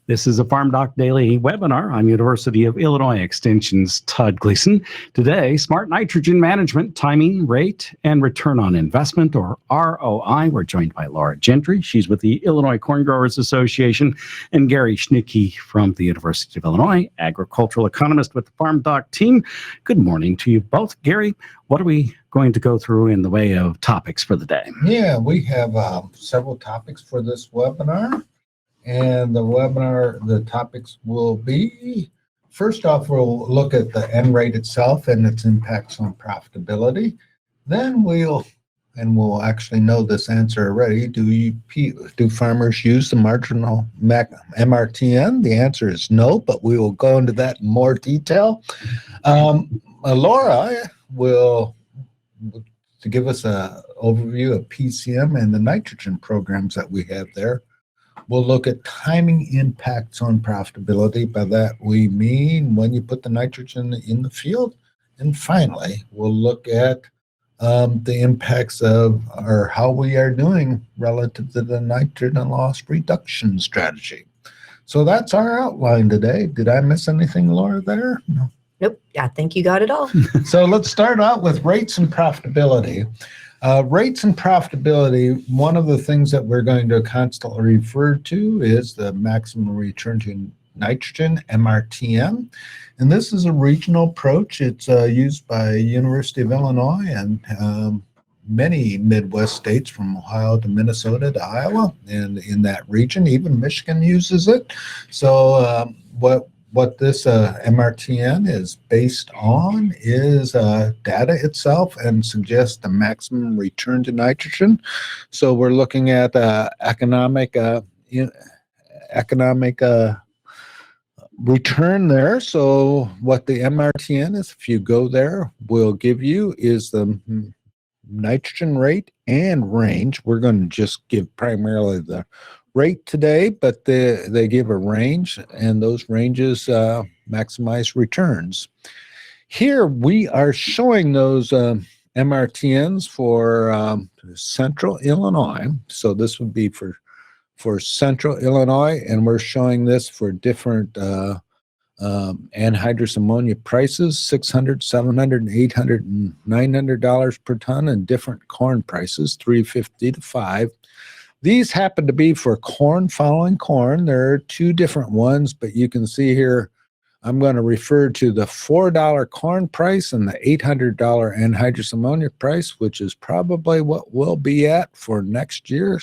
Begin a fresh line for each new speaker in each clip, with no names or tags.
This is a FarmDoc Daily webinar. I'm University of Illinois Extension's Todd Gleason. Today, smart nitrogen management, timing, rate, and return on investment, or ROI. We're joined by Laura Gentry. She's with the Illinois Corn Growers Association, and Gary Schnitkey from the University of Illinois, agricultural economist with the FarmDoc team. Good morning to you both. Gary, what are we going to go through in the way of topics for the day?
Yeah, we have several topics for this webinar. And the topics will be, first off, we'll look at the N rate itself and its impacts on profitability. Then we'll actually know this answer already. Do farmers use the marginal MRTN? The answer is no, but we will go into that in more detail. Laura will to give us an overview of PCM and the nitrogen programs that we have there. We'll look at timing impacts on profitability. By that, we mean when you put the nitrogen in the field. And finally, we'll look at the impacts of or how we are doing relative to the nitrogen loss reduction strategy. So that's our outline today. Did I miss anything, Laura, there? No.
Nope. I think you got it all.
So let's start out with rates and profitability. Rates and profitability, one of the things that we're going to constantly refer to is the maximum return to nitrogen, MRTN. And this is a regional approach. It's used by University of Illinois and many Midwest states from Ohio to Minnesota to Iowa. And in that region, even Michigan uses it. So what this MRTN is based on is data itself and suggests the maximum return to nitrogen. So we're looking at economic return there. So what the MRTN is, if you go there, will give you is the nitrogen rate and range. We're going to just give primarily the rate today, but they give a range, and those ranges maximize returns. Here we are showing those MRTNs for Central Illinois. So this would be for Central Illinois, and we're showing this for different anhydrous ammonia prices, $600, $700, $800, and $900 per ton, and different corn prices, $350 to $500. These happen to be for corn following corn. There are two different ones, but you can see here, I'm going to refer to the $4 corn price and the $800 anhydrous ammonia price, which is probably what we'll be at for next year.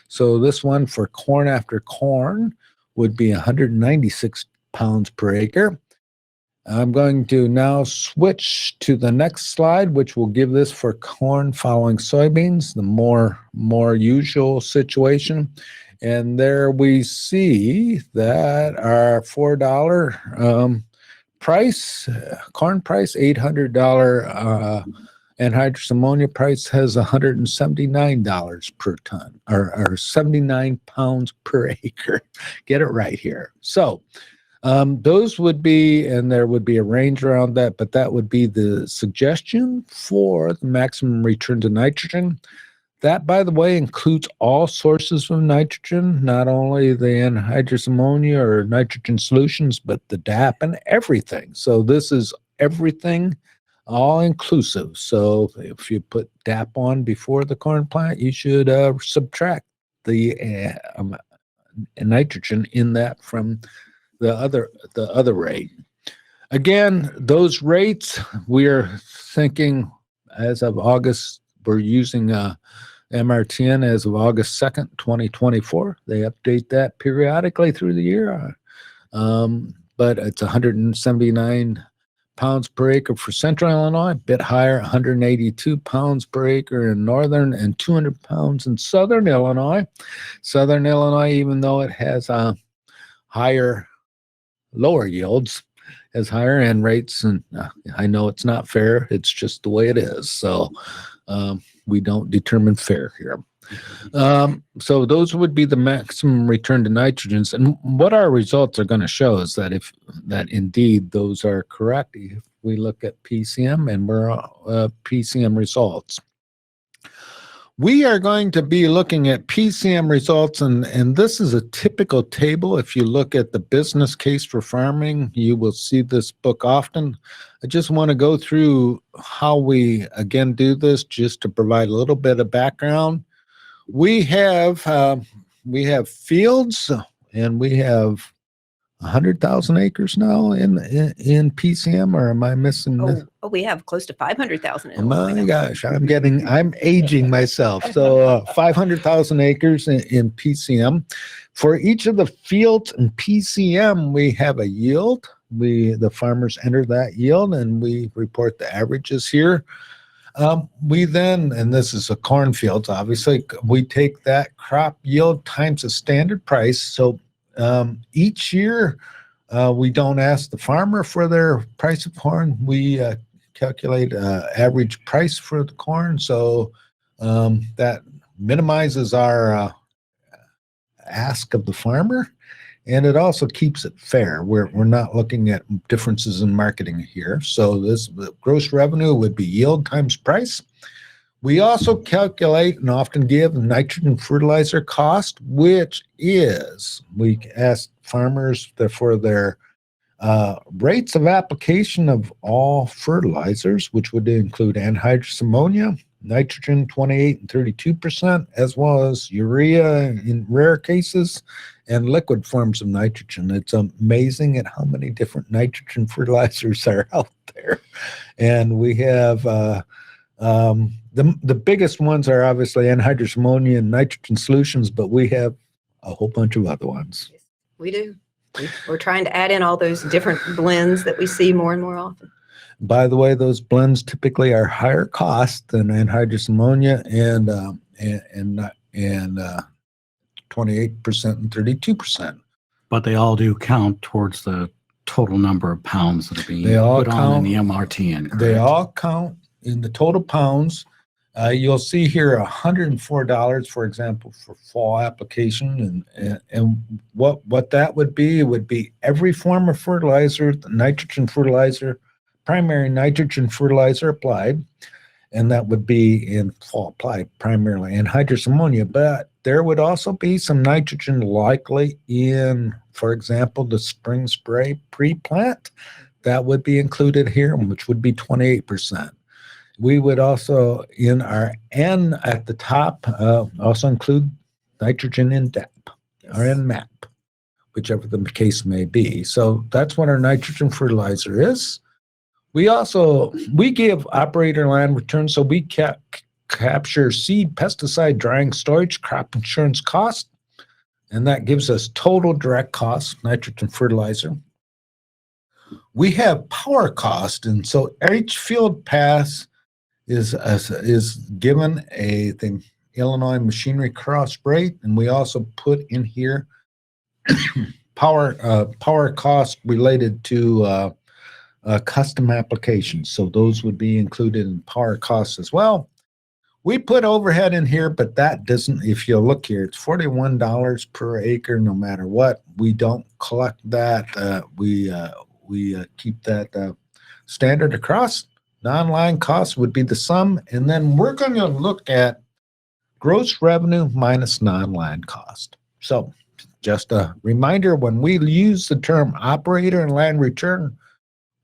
So this one for corn after corn would be 196 pounds per acre. I'm going to now switch to the next slide, which will give this for corn following soybeans, the more usual situation. And there we see that our $4 price, corn price, $800 anhydrous ammonia price has $179 per ton, or 79 pounds per acre. Get it right here. So those would be, and there would be a range around that, but that would be the suggestion for the maximum return to nitrogen. That, by the way, includes all sources of nitrogen, not only the anhydrous ammonia or nitrogen solutions, but the DAP and everything. So this is everything, all inclusive. So if you put DAP on before the corn plant, you should subtract the nitrogen in that from the other rate. Again, those rates, we are thinking as of August, we're using MRTN as of August 2nd, 2024. They update that periodically through the year, but it's 179 pounds per acre for Central Illinois, a bit higher, 182 pounds per acre in Northern and 200 pounds in Southern Illinois. Southern Illinois, even though it has lower yields, has higher N rates, and I know it's not fair. It's just the way it is. So we don't determine fair here. So those would be the maximum return to nitrogens. And what our results are going to show is that indeed those are correct. If we look at PCM and we're PCM results. We are going to be looking at PCM results, and this is a typical table. If you look at the business case for farming, you will see this book often. I just want to go through how we, again, do this just to provide a little bit of background. We have fields, and we have 100,000 acres now in PCM, or am I missing this?
Oh, we have close to 500,000.
Oh my gosh, I'm aging myself. So 500,000 acres in PCM. For each of the fields in PCM, we have a yield. The farmers enter that yield, and we report the averages here. We then, and this is a cornfield, obviously, we take that crop yield times the standard price. So each year, we don't ask the farmer for their price of corn. We calculate average price for the corn. So that minimizes our ask of the farmer. And it also keeps it fair. We're not looking at differences in marketing here. So the gross revenue would be yield times price. We also calculate and often give nitrogen fertilizer cost, which is, we ask farmers for their rates of application of all fertilizers, which would include anhydrous ammonia, nitrogen 28 and 32%, as well as urea in rare cases, and liquid forms of nitrogen. It's amazing at how many different nitrogen fertilizers are out there. And we have the biggest ones are obviously anhydrous ammonia and nitrogen solutions, but we have a whole bunch of other ones.
We do. We're trying to add in all those different blends that we see more and more often.
By the way, those blends typically are higher cost than anhydrous ammonia and 28% and 32%.
But they all do count towards the total number of pounds that are being put on in the MRTN.
They all count in the total pounds. You'll see here $104, for example, for fall application, and what that would be every form of fertilizer, the nitrogen fertilizer, primary nitrogen fertilizer applied, and that would be in fall applied primarily anhydrous ammonia. But there would also be some nitrogen likely in, for example, the spring spray pre-plant. That would be included here, which would be 28%. We would also, in our N at the top, also include nitrogen in DAP or in MAP, whichever the case may be. So that's what our nitrogen fertilizer is. We give operator land return, so we capture seed, pesticide, drying, storage, crop insurance cost, and that gives us total direct cost, nitrogen fertilizer. We have power cost, and so each field pass is given the Illinois machinery cross rate, and we also put in here power cost related to custom applications. So those would be included in power costs as well. We put overhead in here, but that doesn't, if you look here, it's $41 per acre no matter what. We don't collect that. We keep that standard across. Non-line costs would be the sum, and then we're going to look at gross revenue minus non-line cost. So just a reminder, when we use the term operator and land return,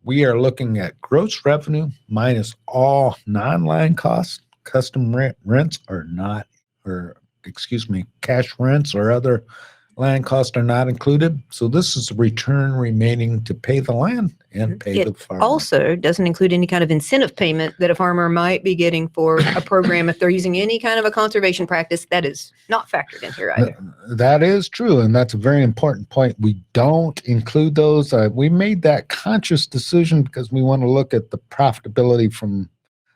we are looking at gross revenue minus all non-line costs. Custom rents are not, cash rents or other land costs are not included. So this is the return remaining to pay the land and pay the farmer.
It also doesn't include any kind of incentive payment that a farmer might be getting for a program if they're using any kind of a conservation practice. That is not factored in here either.
That is true, and that's a very important point. We don't include those. We made that conscious decision because we want to look at the profitability from,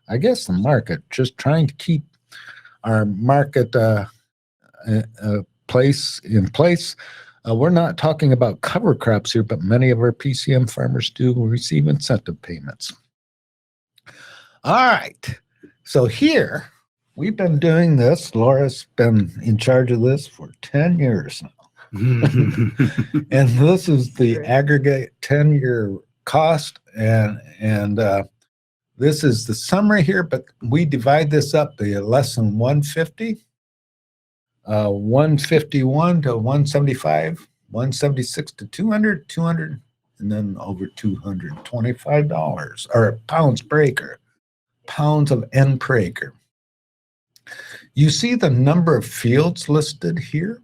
I guess, the market, just trying to keep our market place in place. We're not talking about cover crops here, but many of our PCM farmers do receive incentive payments. All right. So here, we've been doing this. Laura's been in charge of this for 10 years now. And this is the aggregate 10-year cost. And This is the summary here, but we divide this up to less than 150, 151 to 175, 176 to 200, 200, and then over $225 or pounds per acre, pounds of N per acre. You see the number of fields listed here,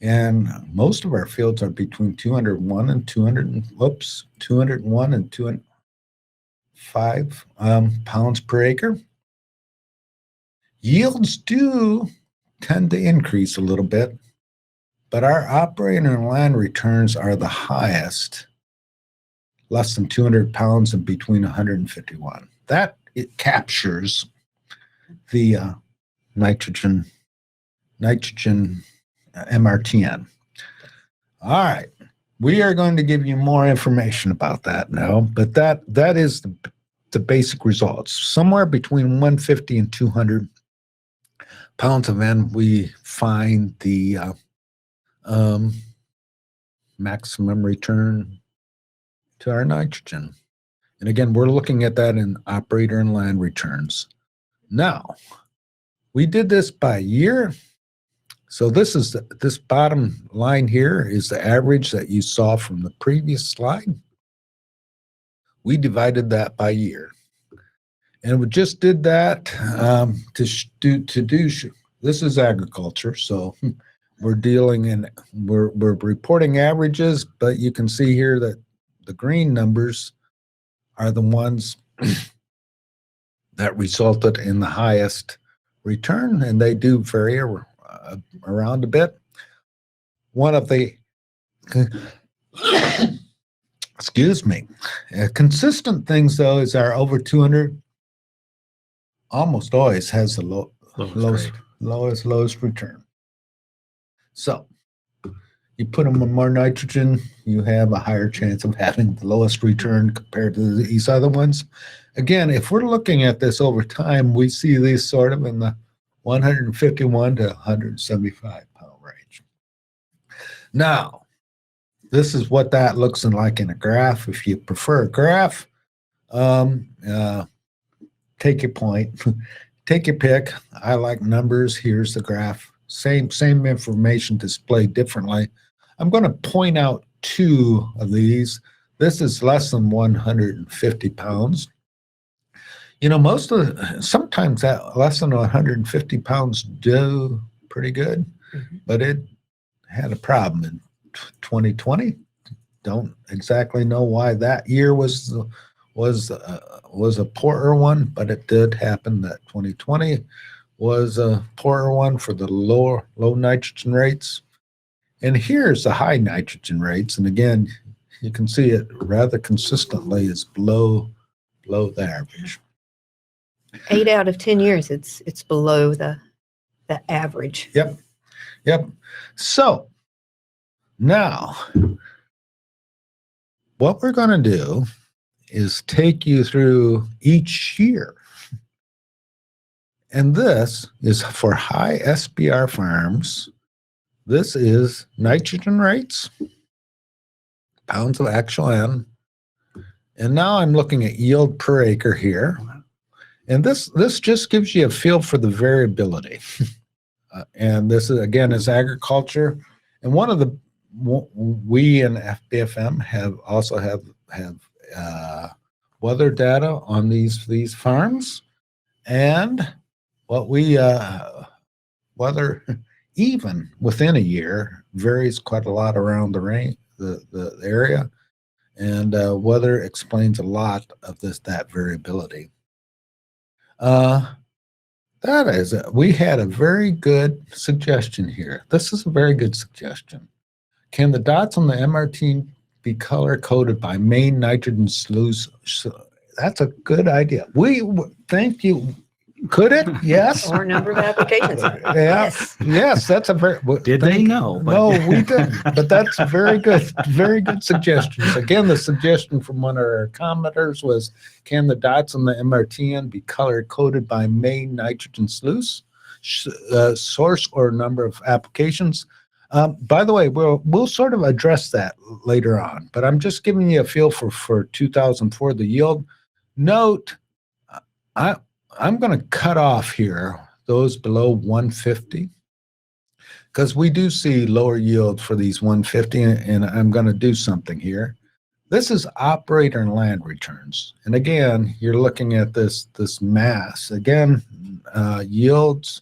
and most of our fields are between 201 and 201 and 205 pounds per acre. Yields do tend to increase a little bit, but our operating and land returns are the highest, less than 200 pounds and between 151. That it captures the nitrogen MRTN. All right, we are going to give you more information about that now, but that is the basic results. Somewhere between 150 and 200 pounds of N, we find the maximum return to our nitrogen. And again, we're looking at that in operator and land returns. Now, we did this by year. So this is this bottom line here is the average that you saw from the previous slide. We divided that by year. And we just did that this is agriculture, so we're reporting averages, but you can see here that the green numbers are the ones that resulted in the highest return, and they do vary around a bit. One of the excuse me, consistent things though is our over 200 almost always has the lowest return. So you put them on more nitrogen, you have a higher chance of having the lowest return compared to these other ones. Again, if we're looking at this over time, we see these sort of in the 151 to 175 pound range. Now, this is what that looks like in a graph. If you prefer a graph, take your point, take your pick. I like numbers. Here's the graph. Same information displayed differently. I'm going to point out two of these. This is less than 150 pounds. You know, sometimes that less than 150 pounds do pretty good, but it had a problem in 2020. Don't exactly know why that year was a poorer one, but it did happen that 2020 was a poorer one for the low nitrogen rates. And here's the high nitrogen rates. And again, you can see it rather consistently is below the average.
8 out of 10 years, it's below the average.
Yep. So now, what we're going to do is take you through each year. And this is for high SBR farms. This is nitrogen rates, pounds of actual N. And now I'm looking at yield per acre here. And this just gives you a feel for the variability. And this is, again, is agriculture. And one of the, we in FBFM also have weather data on these farms, and what we weather even within a year varies quite a lot around the area, and weather explains a lot of that variability. That is, we had a very good suggestion here. This is a very good suggestion. Can the dots on the MRTN be color coded by main nitrogen sluice? That's a good idea. Thank you. Could it? Yes.
Or number of applications.
Yeah. Yes. That's a very.
Did they know?
No, we didn't. But that's a very good suggestions. Again, the suggestion from one of our commenters was, can the dots on the MRTN be color coded by main nitrogen sluice, source or number of applications? By the way, we'll sort of address that later on, but I'm just giving you a feel for 2004, the yield. Note I'm going to cut off here those below 150 because we do see lower yield for these 150, and I'm going to do something here. This is operator and land returns. And again, you're looking at this mass. Again, yields,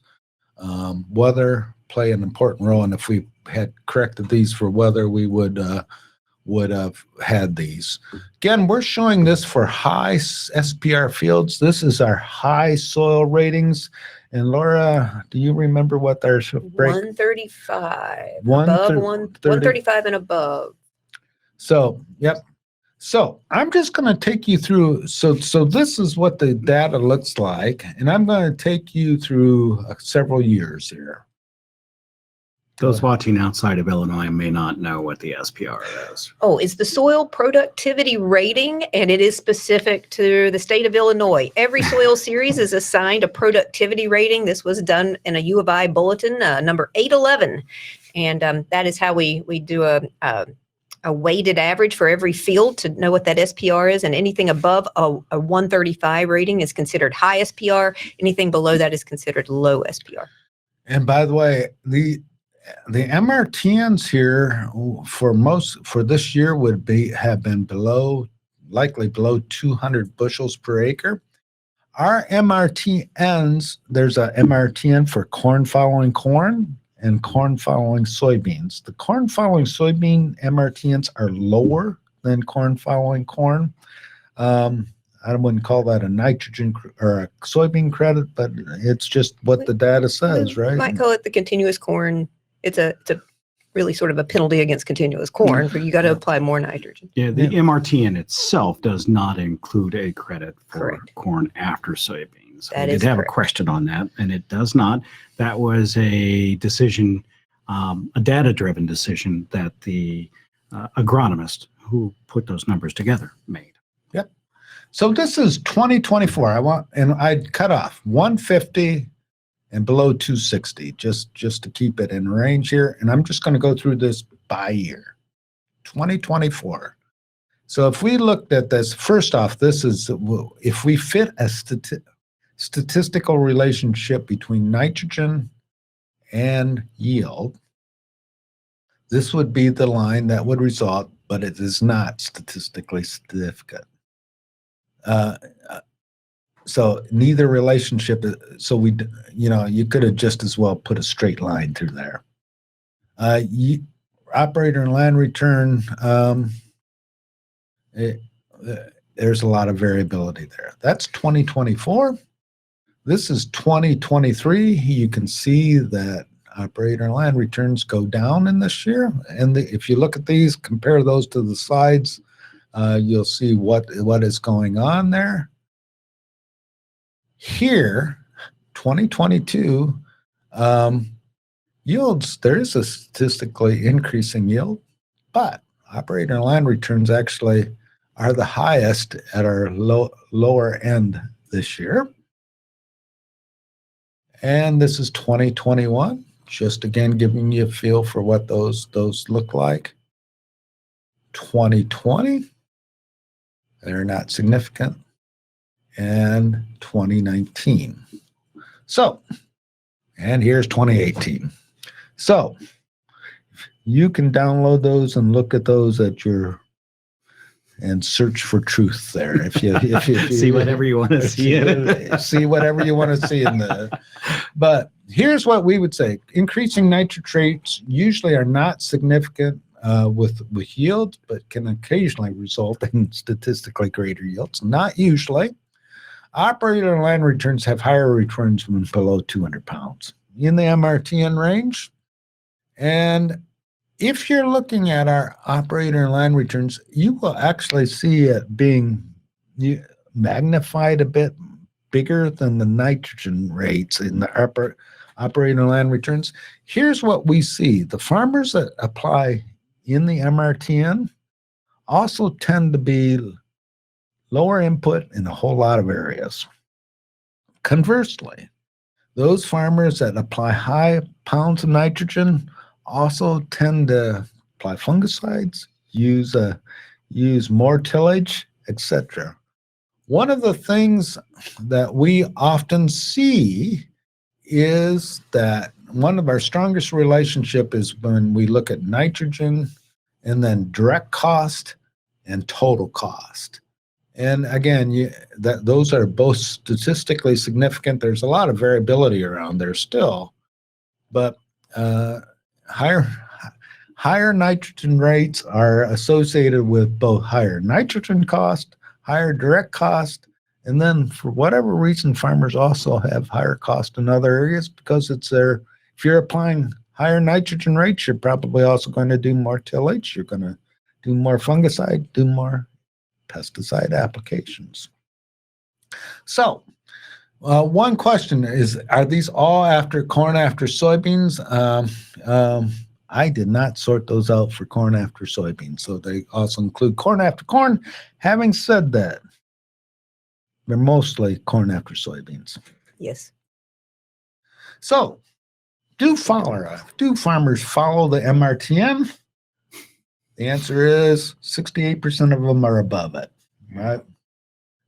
weather play an important role. And if we had corrected these for weather, we would have had these. Again, we're showing this for high SPR fields. This is our high soil ratings. And Laura, do you remember what their break?
135. Above 135 and above.
So, yep. So I'm just going to take you through. So this is what the data looks like, and I'm going to take you through several years here.
Those watching outside of Illinois may not know what the SPR is.
Oh, it's the soil productivity rating, and it is specific to the state of Illinois. Every soil series is assigned a productivity rating. This was done in a U of I bulletin, number 811, and that is how we do a weighted average for every field to know what that SPR is, and anything above a 135 rating is considered high SPR. Anything below that is considered low SPR.
And by the way, the MRTNs here for this year have been likely below 200 bushels per acre. Our MRTNs, there's a MRTN for corn following corn and corn following soybeans. The corn following soybean MRTNs are lower than corn following corn. I wouldn't call that a nitrogen or a soybean credit, but it's just what the data says, right?
You might call it the continuous corn. It's a really sort of a penalty against continuous corn, but you got to apply more nitrogen.
Yeah, the MRTN itself does not include a credit for
Correct.
corn after soybeans.
That
I
is
did have
correct.
a question on that, and it does not. That was a decision, a data-driven decision that the agronomist who put those numbers together made.
Yep. So this is 2024. I'd cut off 150 and below 260, just to keep it in range here. And I'm just going to go through this by year, 2024. So if we looked at this, first off, this is, if we fit a statistical relationship between nitrogen and yield, this would be the line that would result, but it is not statistically significant. So neither relationship, so you could have just as well put a straight line through there. Operator and land return, there's a lot of variability there. That's 2024. This is 2023. You can see that operator and land returns go down in this year. And if you look at these, compare those to the slides, you'll see what is going on there. Here, 2022, yields, there is a statistically increasing yield, but operator and land returns actually are the highest at our lower end this year. And this is 2021, just again giving you a feel for what those look like. 2020, they're not significant. And 2019. So, and here's 2018. So you can download those and look at those and search for truth there. If you
See whatever you want to see in it.
See whatever you want to see in but here's what we would say. Increasing nitrates usually are not significant with yields, but can occasionally result in statistically greater yields. Not usually. Operator and land returns have higher returns when below 200 pounds in the MRTN range. And if you're looking at our operator and land returns, you will actually see it being magnified a bit bigger than the nitrogen rates in the operator and land returns. Here's what we see. The farmers that apply in the MRTN also tend to be lower input in a whole lot of areas. Conversely, those farmers that apply high pounds of nitrogen also tend to apply fungicides, use more tillage, etc. one of the things that we often see is that one of our strongest relationship is when we look at nitrogen and then direct cost and total cost. And again, those are both statistically significant. There's a lot of variability around there still, but higher nitrogen rates are associated with both higher nitrogen cost, higher direct cost, and then for whatever reason, farmers also have higher cost in other areas because if you're applying higher nitrogen rates, you're probably also going to do more tillage. You're going to do more fungicide, do more pesticide applications. So one question is, are these all after corn after soybeans? I did not sort those out for corn after soybeans. So they also include corn after corn. Having said that, they're mostly corn after soybeans.
Yes.
So do farmers follow the MRTN? The answer is 68% of them are above it, right?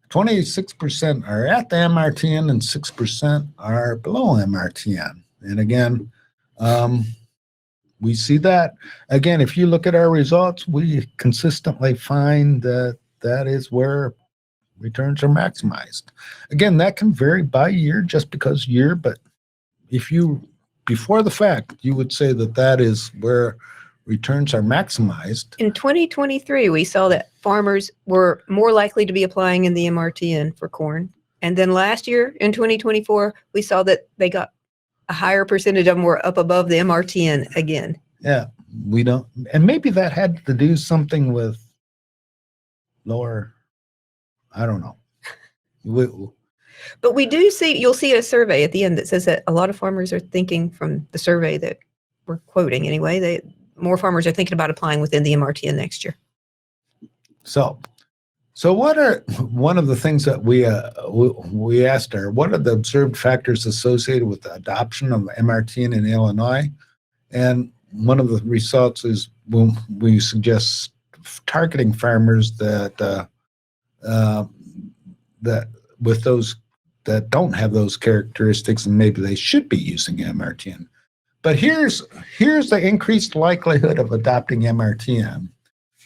26% are at the MRTN and 6% are below MRTN. And again, we see that. Again, if you look at our results, we consistently find that that is where returns are maximized. Again, that can vary by year just because year, but if you, before the fact, you would say that that is where returns are maximized.
In 2023, we saw that farmers were more likely to be applying in the MRTN for corn. And then last year in 2024, we saw that they got a higher percentage of them were up above the MRTN again.
Yeah, we don't, and maybe that had to do something with lower, I don't know.
But we do see, you'll see a survey at the end that says that a lot of farmers are thinking, from the survey that we're quoting anyway, more farmers are thinking about applying within the MRTN next year.
So what are one of the things that we asked are, what are the observed factors associated with the adoption of MRTN in Illinois? And one of the results is when we suggest targeting farmers that with those that don't have those characteristics, and maybe they should be using MRTN. But here's the increased likelihood of adopting MRTN.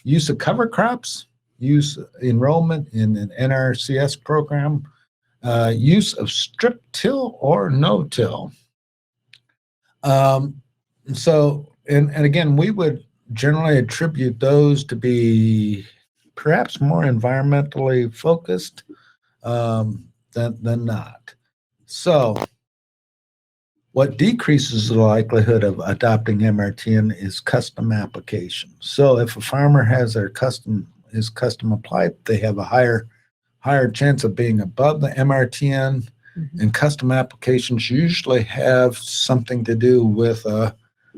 Use of cover crops, use enrollment in an NLRS program, use of strip till or no till. So, and again, we would generally attribute those to be perhaps more environmentally focused than not. So what decreases the likelihood of adopting MRTN is custom application. So if a farmer has his custom applied, they have a higher chance of being above the MRTN. Mm-hmm. And custom applications usually have something to do with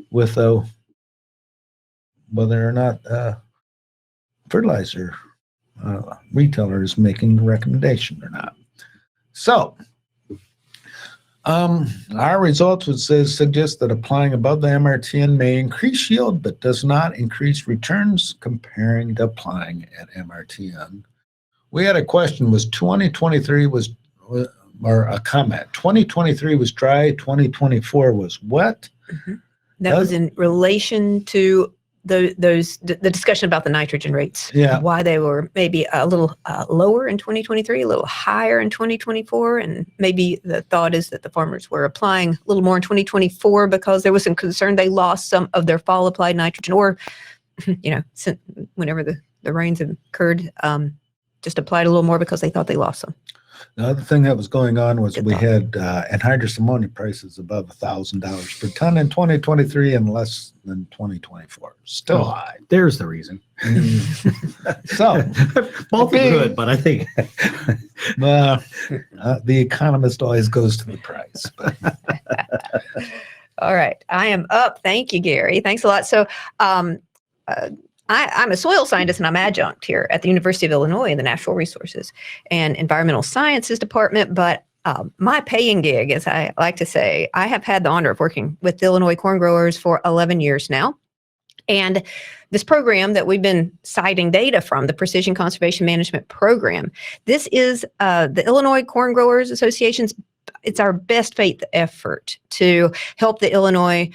whether or not fertilizer retailer is making the recommendation or not. So our results would suggest that applying above the MRTN may increase yield, but does not increase returns comparing to applying at MRTN. We had a question, was 2023 or a comment, 2023 was dry, 2024 was wet?
Mm-hmm. That was in relation to the discussion about the nitrogen rates.
Yeah.
Why they were maybe a little lower in 2023, a little higher in 2024. And maybe the thought is that the farmers were applying a little more in 2024 because there was some concern they lost some of their fall applied nitrogen, or, whenever the rains occurred, just applied a little more because they thought they lost some.
The other thing that was going on was we had anhydrous ammonia prices above $1,000 per ton in 2023 and less than 2024. Still high.
There's the reason.
So
both are good, but I think
the economist always goes to the price.
All right, I am up. Thank you, Gary. Thanks a lot. So I'm a soil scientist and I'm adjunct here at the University of Illinois in the Natural Resources and Environmental Sciences Department. But my paying gig, as I like to say, I have had the honor of working with Illinois corn growers for 11 years now. And this program that we've been citing data from, the Precision Conservation Management Program, this is the Illinois Corn Growers Association's, it's our best faith effort to help the Illinois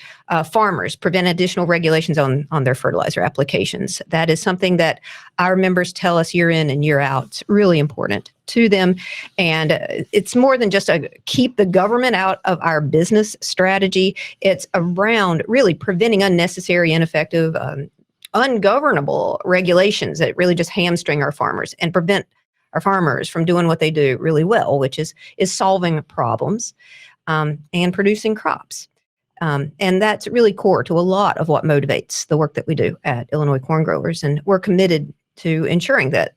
farmers prevent additional regulations on their fertilizer applications. That is something that our members tell us year in and year out. It's really important to them. And it's more than just a keep the government out of our business strategy. It's around really preventing unnecessary, ineffective, ungovernable regulations that really just hamstring our farmers and prevent our farmers from doing what they do really well, which is solving problems and producing crops. And that's really core to a lot of what motivates the work that we do at Illinois Corn Growers. And we're committed to ensuring that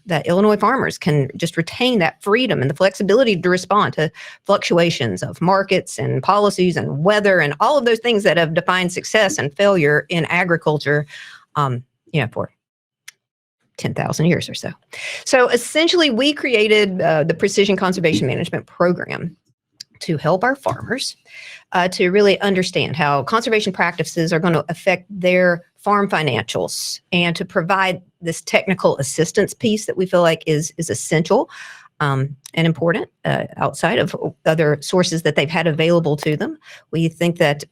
that Illinois farmers can just retain that freedom and the flexibility to respond to fluctuations of markets and policies and weather and all of those things that have defined success and failure in agriculture, for 10,000 years or so. So essentially, we created the Precision Conservation Management Program to help our farmers to really understand how conservation practices are going to affect their farm financials and to provide this technical assistance piece that we feel like is essential and important outside of other sources that they've had available to them. We think that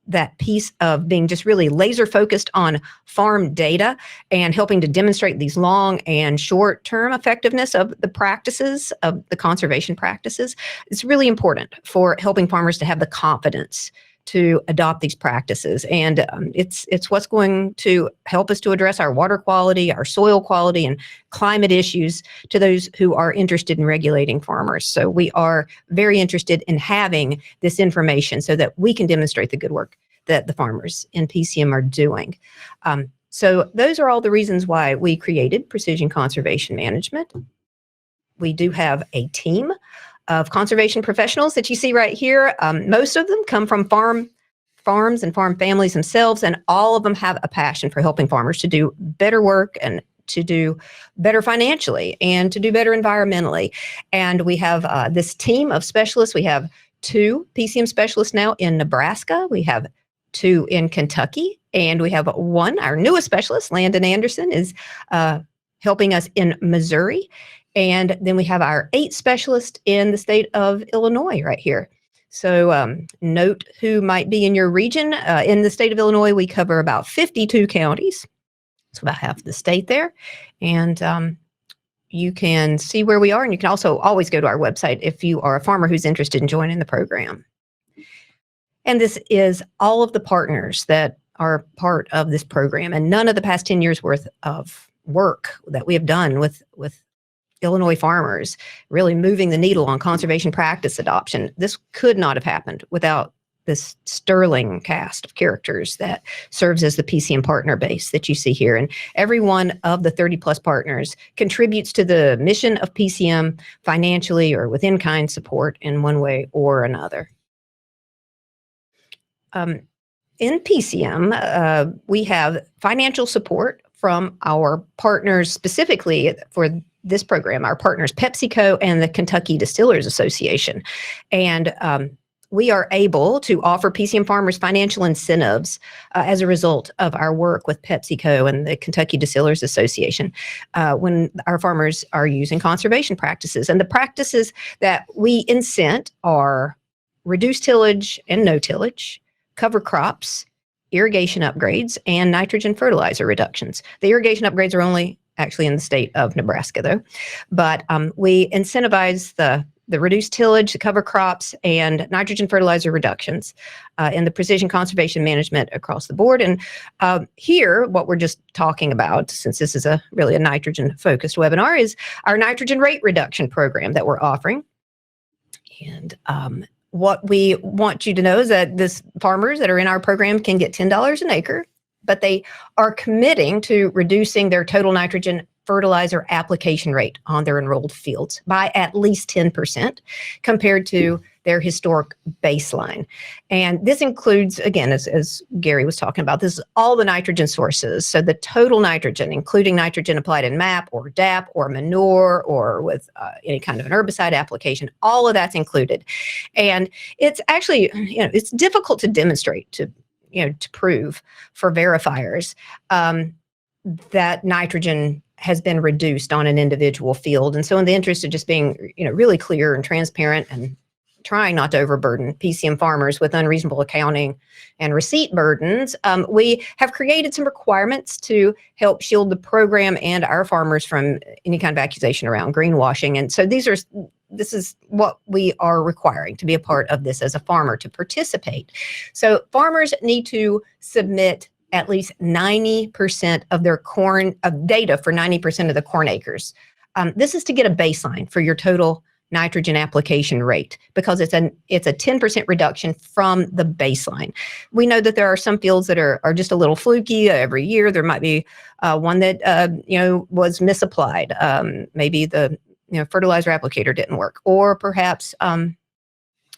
that piece of being just really laser focused on farm data and helping to demonstrate these long and short term effectiveness of the practices, of the conservation practices, it's really important for helping farmers to have the confidence to adopt these practices. And it's what's going to help us to address our water quality, our soil quality, and climate issues to those who are interested in regulating farmers. So we are very interested in having this information so that we can demonstrate the good work that the farmers in PCM are doing. So those are all the reasons why we created Precision Conservation Management. We do have a team of conservation professionals that you see right here. Most of them come from farms and farm families themselves, and all of them have a passion for helping farmers to do better work and to do better financially and to do better environmentally. And we have this team of specialists. We have 2 PCM specialists now in Nebraska. We have 2 in Kentucky, and we have 1, our newest specialist, Landon Anderson, is helping us in Missouri. And then we have our 8 specialists in the state of Illinois right here. So note who might be in your region. In the state of Illinois, we cover about 52 counties. It's about half the state there. And you can see where we are. And you can also always go to our website if you are a farmer who's interested in joining the program. And this is all of the partners that are part of this program. And none of the past 10 years worth of work that we have done with Illinois farmers, really moving the needle on conservation practice adoption. This could not have happened without this sterling cast of characters that serves as the PCM partner base that you see here. And every one of the 30 plus partners contributes to the mission of PCM financially or with in-kind support in one way or another. In PCM, we have financial support from our partners specifically for this program, our partners PepsiCo and the Kentucky Distillers Association. And we are able to offer PCM farmers financial incentives as a result of our work with PepsiCo and the Kentucky Distillers Association when our farmers are using conservation practices. And the practices that we incent are reduced tillage and no tillage, cover crops, irrigation upgrades, and nitrogen fertilizer reductions. The irrigation upgrades are only actually in the state of Nebraska, though. But we incentivize the reduced tillage, the cover crops, and nitrogen fertilizer reductions in the precision conservation management across the board. And here, what we're just talking about, since this is really a nitrogen-focused webinar, is our nitrogen rate reduction program that we're offering. And what we want you to know is that this farmers that are in our program can get $10 an acre, but they are committing to reducing their total nitrogen fertilizer application rate on their enrolled fields by at least 10% compared to their historic baseline. And this includes, again, as Gary was talking about, this is all the nitrogen sources. So the total nitrogen, including nitrogen applied in MAP or DAP or manure or with any kind of an herbicide application, all of that's included. And it's actually, it's difficult to demonstrate to to prove for verifiers that nitrogen has been reduced on an individual field. And so in the interest of just being, really clear and transparent and trying not to overburden PCM farmers with unreasonable accounting and receipt burdens, we have created some requirements to help shield the program and our farmers from any kind of accusation around greenwashing. And so this is what we are requiring to be a part of this as a farmer to participate. So farmers need to submit at least 90% of their data for 90% of the corn acres. This is to get a baseline for your total nitrogen application rate, because it's a 10% reduction from the baseline. We know that there are some fields that are just a little fluky every year. There might be one that was misapplied. Maybe the fertilizer applicator didn't work, or perhaps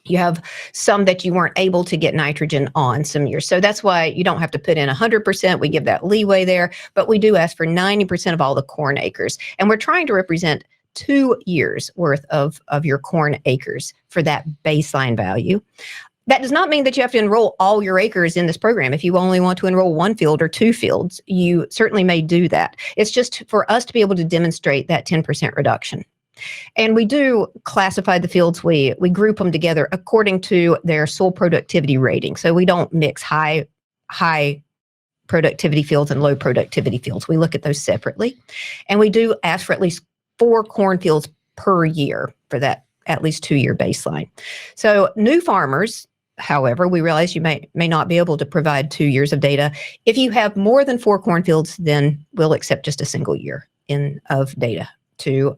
you have some that you weren't able to get nitrogen on some years. So that's why you don't have to put in 100%. We give that leeway there, but we do ask for 90% of all the corn acres. And we're trying to represent 2 years worth of your corn acres for that baseline value. That does not mean that you have to enroll all your acres in this program. If you only want to enroll 1 field or 2 fields, you certainly may do that. It's just for us to be able to demonstrate that 10% reduction. And we do classify the fields. We group them together according to their soil productivity rating. So we don't mix high productivity fields and low productivity fields. We look at those separately. And we do ask for at least 4 corn fields per year for that at least 2-year baseline. So new farmers, however, we realize you may not be able to provide 2 years of data. If you have more than 4 cornfields, then we'll accept just a single year of data to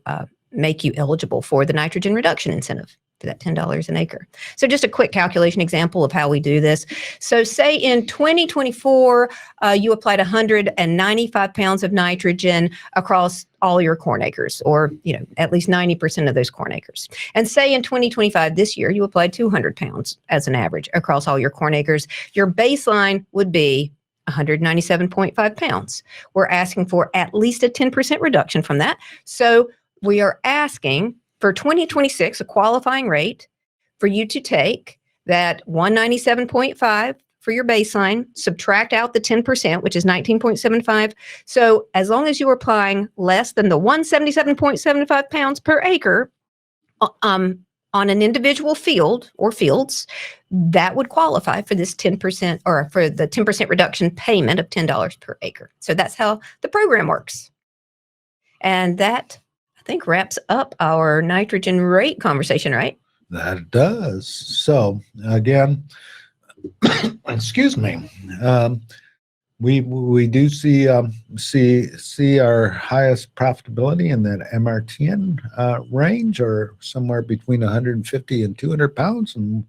make you eligible for the nitrogen reduction incentive for that $10 an acre. So just a quick calculation example of how we do this. So say in 2024, you applied 195 pounds of nitrogen across all your corn acres, or at least 90% of those corn acres. And say in 2025, this year, you applied 200 pounds as an average across all your corn acres. Your baseline would be 197.5 pounds. We're asking for at least a 10% reduction from that. So we are asking for 2026, a qualifying rate for you to take that 197.5 for your baseline, subtract out the 10%, which is 19.75. So as long as you are applying less than the 177.75 pounds per acre on an individual field or fields, that would qualify for this 10% or for the 10% reduction payment of $10 per acre. So that's how the program works. And that, I think, wraps up our nitrogen rate conversation, right?
That does. So again, excuse me, we do see our highest profitability in that MRTN range, or somewhere between 150 and 200 pounds, and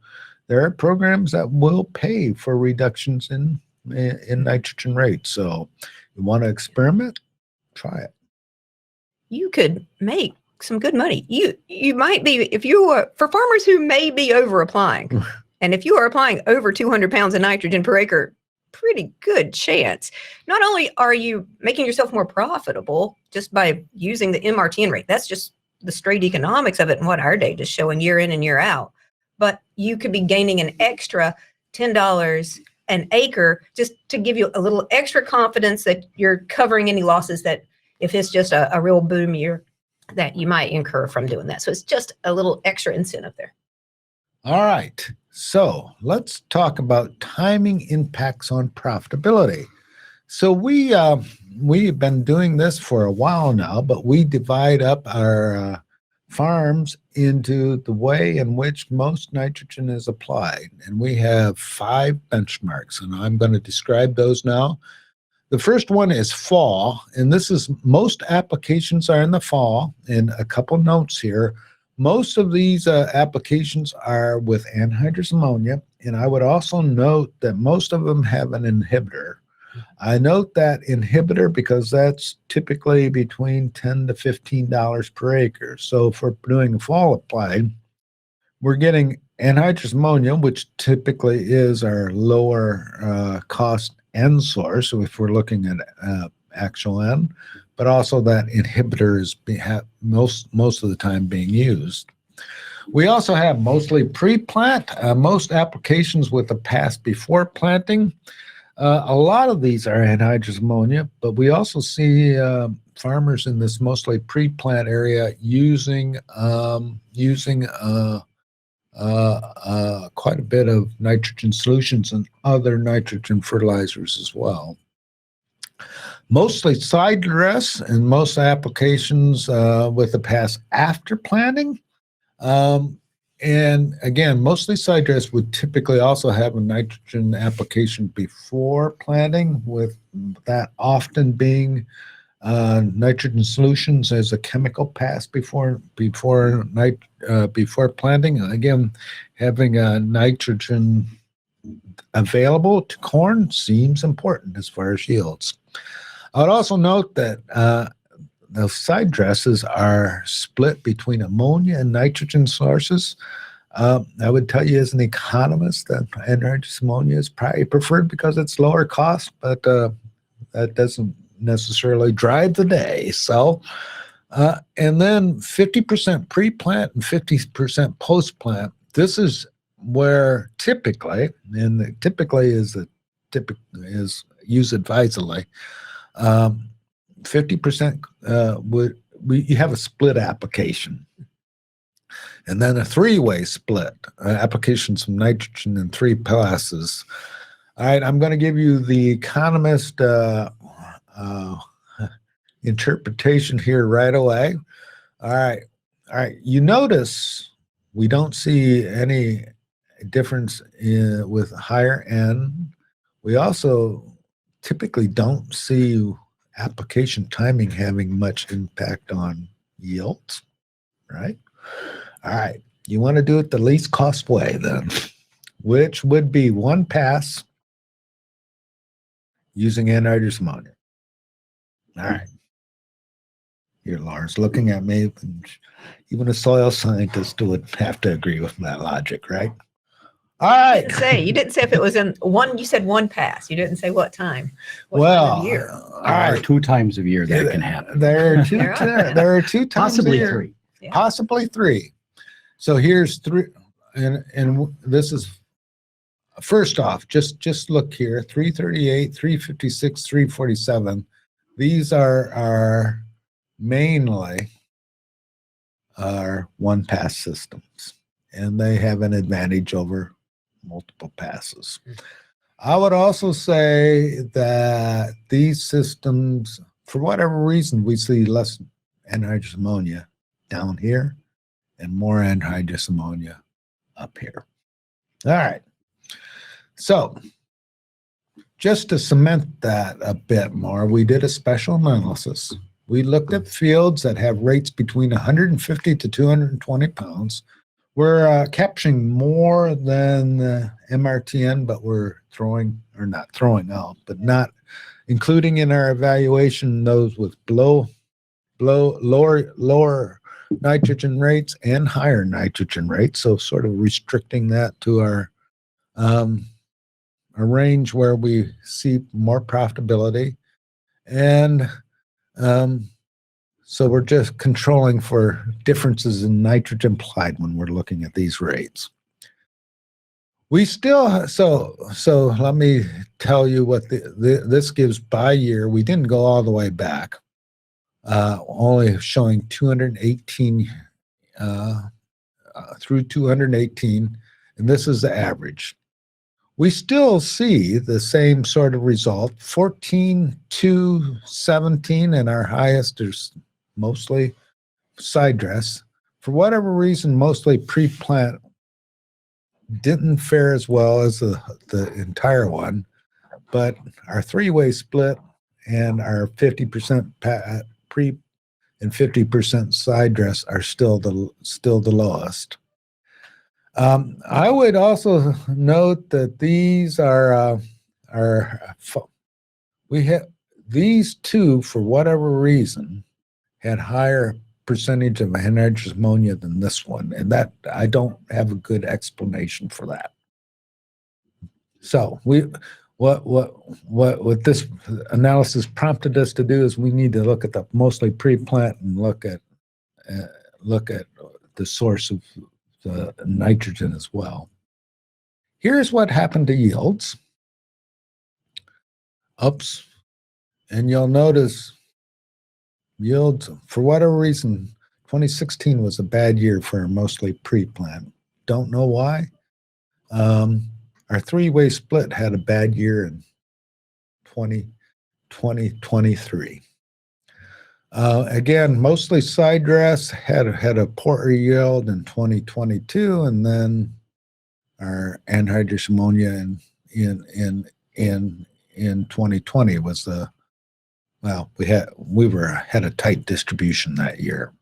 there are programs that will pay for reductions in nitrogen rates. So you want to experiment, try it.
You could make some good money. You might be, if you are, for farmers who may be over applying, and if you are applying over 200 pounds of nitrogen per acre, pretty good chance. Not only are you making yourself more profitable just by using the MRTN rate, that's just the straight economics of it and what our data is showing year in and year out, but you could be gaining an extra $10 an acre just to give you a little extra confidence that you're covering any losses that, if it's just a real boom year, that you might incur from doing that. So it's just a little extra incentive there.
All right. So let's talk about timing impacts on profitability. So we've been doing this for a while now, but we divide up our farms into the way in which most nitrogen is applied. And we have 5 benchmarks, and I'm going to describe those now. The first one is fall, and this is most applications are in the fall. And a couple notes here. Most of these applications are with anhydrous ammonia, and I would also note that most of them have an inhibitor. I note that inhibitor because that's typically between $10 to $15 per acre. So if we're doing a fall applied, we're getting anhydrous ammonia, which typically is our lower cost N source, so if we're looking at actual N, but also that inhibitor is most of the time being used. We also have mostly pre-plant, most applications with a pass before planting. A lot of these are anhydrous ammonia, but we also see farmers in this mostly pre-plant area using quite a bit of nitrogen solutions and other nitrogen fertilizers as well. Mostly side dress in most applications with the pass after planting. And again, mostly side dress would typically also have a nitrogen application before planting, with that often being nitrogen solutions as a chemical pass before planting. Again, having nitrogen available to corn seems important as far as yields. I would also note that the side dresses are split between ammonia and nitrogen sources. I would tell you as an economist that anhydrous ammonia is probably preferred because it's lower cost, but that doesn't necessarily drive the day. So, and then 50% pre-plant and 50% post-plant. This is where typically, and typically is used advisedly, 50% you have a split application, and then a three-way split applications from nitrogen in three passes. All right, I'm going to give you the economist interpretation here right away. All right. You notice we don't see any difference with higher N. We also typically don't see application timing having much impact on yields, right? All right. You want to do it the least cost way then, which would be one pass using anhydrous ammonia. All right. Here, Lars, looking at me, even a soil scientist would have to agree with that logic, right? All right.
You didn't say if it was in one. You said one pass. You didn't say what time. What
well,
time of year.
All
There are
right.
2 times a year that can happen.
There are two. There are 2 times
Possibly
a year.
3.
Yeah.
Possibly 3. So here's 3, and this is first off. Just look here: 338, 356, 347. These are mainly are one pass systems, and they have an advantage over multiple passes. I would also say that these systems, for whatever reason, we see less anhydrous ammonia down here and more anhydrous ammonia up here. All right. So just to cement that a bit more, we did a special analysis. We looked at fields that have rates between 150 to 220 pounds. We're capturing more than MRTN, but we're not throwing out, but not including in our evaluation those with lower nitrogen rates and higher nitrogen rates. So sort of restricting that to our a range where we see more profitability. And so we're just controlling for differences in nitrogen applied when we're looking at these rates. We still, so let me tell you what this gives by year. We didn't go all the way back, only showing 218 through 218, and this is the average. We still see the same sort of result, 14 to 17, and our highest is mostly side dress. For whatever reason, mostly pre-plant didn't fare as well as the entire one, but our three-way split and our 50% pre and 50% side dress are still the lowest. I would also note that these we have these two, for whatever reason, had higher percentage of anhydrous ammonia than this one, and that I don't have a good explanation for that. So what this analysis prompted us to do is we need to look at the mostly pre-plant and look at the source of the nitrogen as well. Here's what happened to yields. Oops. And you'll notice yields, for whatever reason, 2016 was a bad year for mostly pre-plant. Don't know why. Our three-way split had a bad year in 2023. Again, mostly side dress had a poor yield in 2022, and then our anhydrous ammonia in 2020 was we had a tight distribution that year.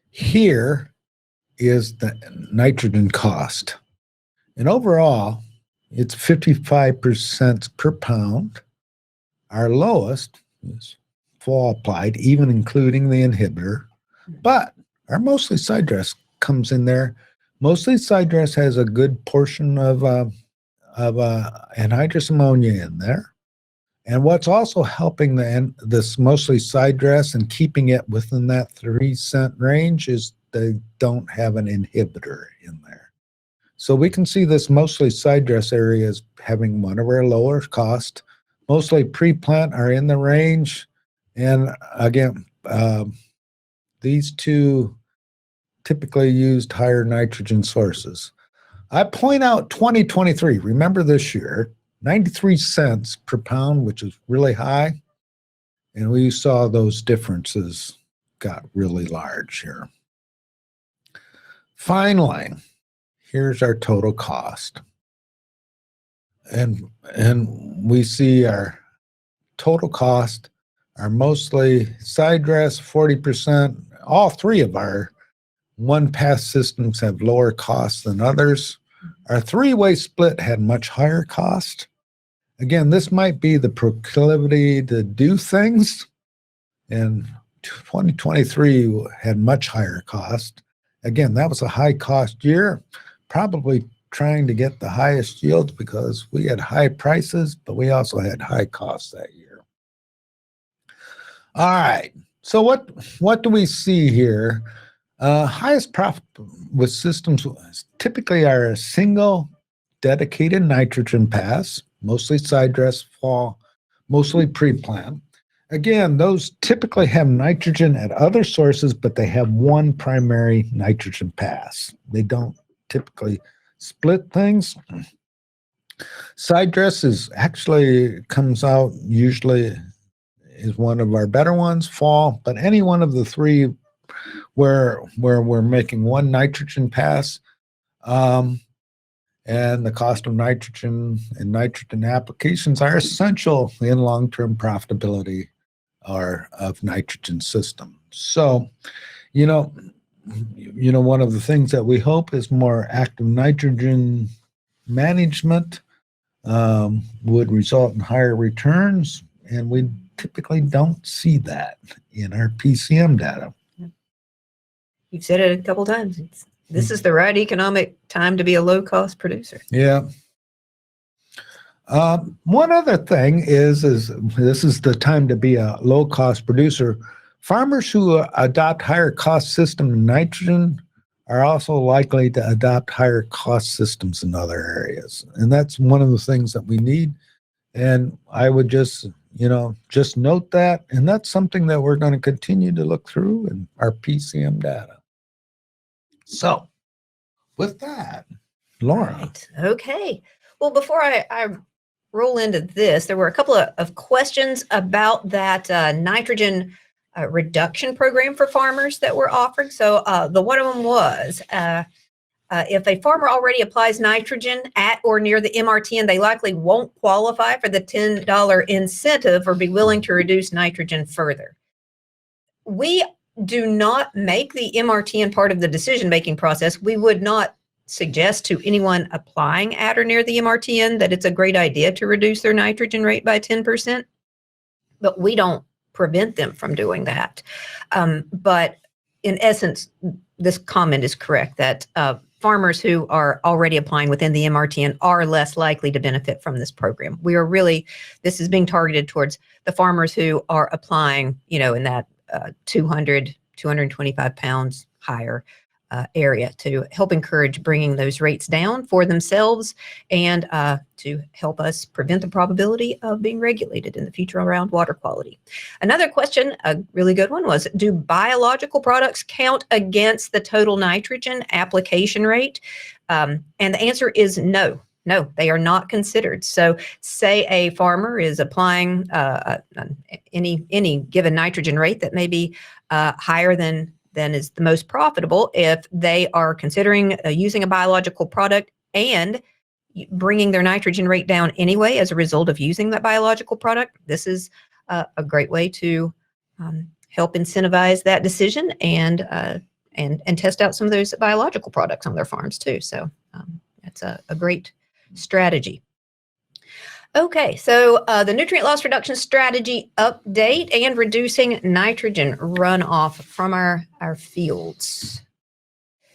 Here is the nitrogen cost, and overall, it's 55% per pound. Our lowest is fall applied, even including the inhibitor, but our mostly side dress comes in there. Mostly side dress has a good portion of anhydrous ammonia in there. And what's also helping this mostly side dress and keeping it within that 3-cent range is they don't have an inhibitor in there. So we can see this mostly side dress area as having one of our lower cost. Mostly pre-plant are in the range. And again, these two typically used higher nitrogen sources. I point out 2023, remember this year, 93 cents per pound, which is really high. And we saw those differences got really large here. Finally, here's our total cost. And we see our total cost, our mostly side dress, 40%. All three of our one-pass systems have lower costs than others. Our three-way split had much higher cost. Again, this might be the proclivity to do things. And 2023 had much higher cost. Again, that was a high-cost year, probably trying to get the highest yields because we had high prices, but we also had high costs that year. All right, so what do we see here? Highest profit with systems typically are a single dedicated nitrogen pass, mostly side dress, fall, mostly pre-plant. Again, those typically have nitrogen at other sources, but they have one primary nitrogen pass. They don't typically split things. Side dress comes out usually is one of our better ones, fall, but any one of the three where we're making one nitrogen pass, and the cost of nitrogen and nitrogen applications are essential in long-term profitability of nitrogen systems. So, one of the things that we hope is more active nitrogen management would result in higher returns, and we typically don't see that in our PCM data.
You've said it a couple times. This is the right economic time to be a low-cost producer.
Yeah. One other thing is this is the time to be a low-cost producer. Farmers who adopt higher cost system in nitrogen are also likely to adopt higher cost systems in other areas. And that's one of the things that we need. And I would just note that. And that's something that we're going to continue to look through in our PCM data. So with that, Laura.
Right. Okay. Well, before I roll into this, there were a couple of questions about that nitrogen reduction program for farmers that we're offering. So the one of them was, if a farmer already applies nitrogen at or near the MRTN, they likely won't qualify for the $10 incentive or be willing to reduce nitrogen further. We do not make the MRTN part of the decision-making process. We would not suggest to anyone applying at or near the MRTN that it's a great idea to reduce their nitrogen rate by 10%, but we don't prevent them from doing that. But in essence, this comment is correct that farmers who are already applying within the MRTN are less likely to benefit from this program. This is being targeted towards the farmers who are applying, in that 225 pounds higher. area to help encourage bringing those rates down for themselves and to help us prevent the probability of being regulated in the future around water quality. Another question, a really good one, was, do biological products count against the total nitrogen application rate? And the answer is no. No, they are not considered. So say a farmer is applying any given nitrogen rate that may be higher than is the most profitable. If they are considering using a biological product and bringing their nitrogen rate down anyway as a result of using that biological product, this is a great way to help incentivize that decision and test out some of those biological products on their farms too. So that's a great strategy. Okay, so the nutrient loss reduction strategy update and reducing nitrogen runoff from our fields.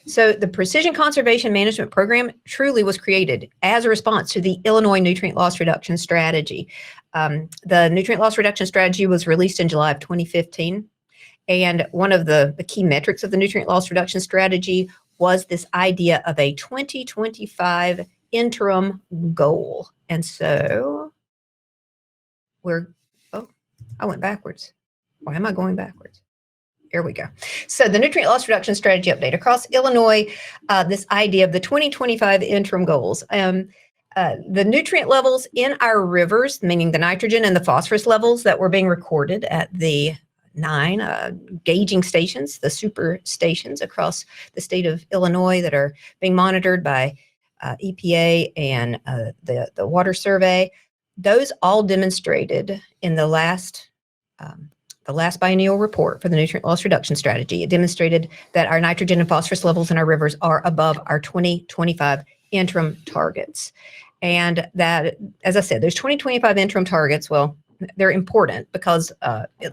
So the Precision Conservation Management Program truly was created as a response to the Illinois Nutrient Loss Reduction Strategy. The Nutrient Loss Reduction Strategy was released in July of 2015. And one of the key metrics of the Nutrient Loss Reduction Strategy was this idea of a 2025 interim goal. And so I went backwards. Why am I going backwards? Here we go. So the nutrient loss reduction strategy update across Illinois, this idea of the 2025 interim goals. The nutrient levels in our rivers, meaning the nitrogen and the phosphorus levels that were being recorded at the 9 gauging stations, the super stations across the state of Illinois that are being monitored by EPA and the Water Survey, those all demonstrated in the last biennial report for the nutrient loss reduction strategy. It demonstrated that our nitrogen and phosphorus levels in our rivers are above our 2025 interim targets. And that, as I said, those 2025 interim targets, well, they're important because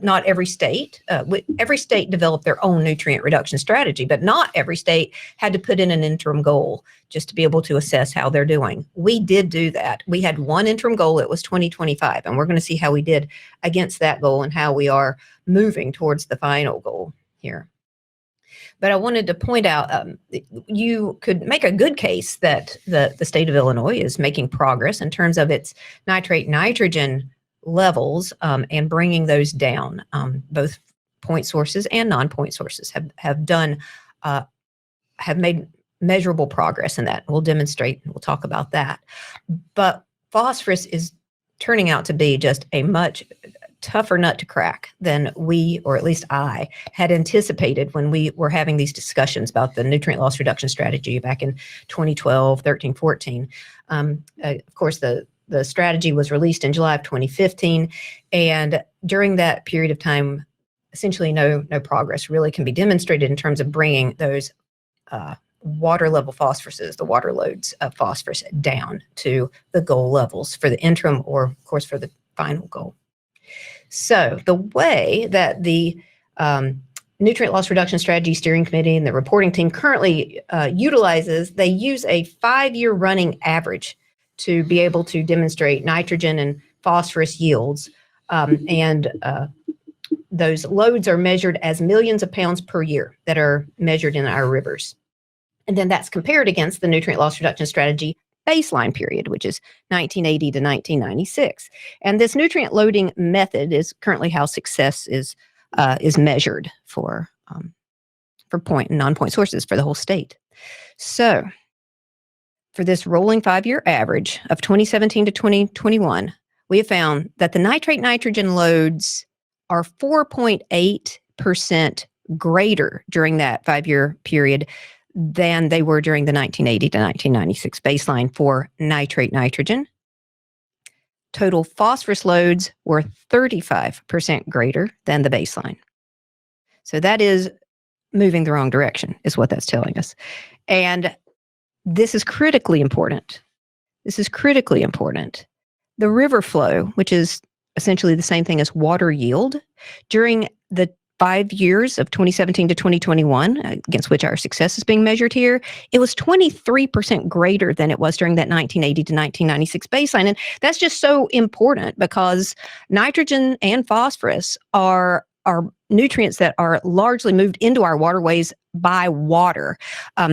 not every state developed their own nutrient reduction strategy, but not every state had to put in an interim goal just to be able to assess how they're doing. We did do that. We had one interim goal. It was 2025, and we're going to see how we did against that goal and how we are moving towards the final goal here. But I wanted to point out, you could make a good case that the state of Illinois is making progress in terms of its nitrate nitrogen levels and bringing those down. Both point sources and non-point sources have made measurable progress in that. We'll demonstrate, we'll talk about that. But phosphorus is turning out to be just a much tougher nut to crack than we, or at least I, had anticipated when we were having these discussions about the nutrient loss reduction strategy back in 2012, 13, 14. Of course, the strategy was released in July of 2015, and during that period of time, essentially no progress really can be demonstrated in terms of bringing those water level phosphoruses, the water loads of phosphorus, down to the goal levels for the interim or, of course, for the final goal. So the way that the Nutrient Loss Reduction Strategy Steering Committee and the reporting team currently utilizes, they use a 5-year running average to be able to demonstrate nitrogen and phosphorus yields. Those loads are measured as millions of pounds per year that are measured in our rivers. And then that's compared against the Nutrient Loss Reduction Strategy baseline period, which is 1980 to 1996. And this nutrient loading method is currently how success is measured for point and non-point sources for the whole state. So for this rolling 5-year average of 2017 to 2021, we have found that the nitrate nitrogen loads are 4.8% greater during that 5-year period than they were during the 1980 to 1996 baseline for nitrate nitrogen. Total phosphorus loads were 35% greater than the baseline. So that is moving the wrong direction, is what that's telling us. And this is critically important. The river flow, which is essentially the same thing as water yield, during the 5 years of 2017 to 2021, against which our success is being measured here, it was 23% greater than it was during that 1980 to 1996 baseline. And that's just so important because nitrogen and phosphorus are nutrients that are largely moved into our waterways by water.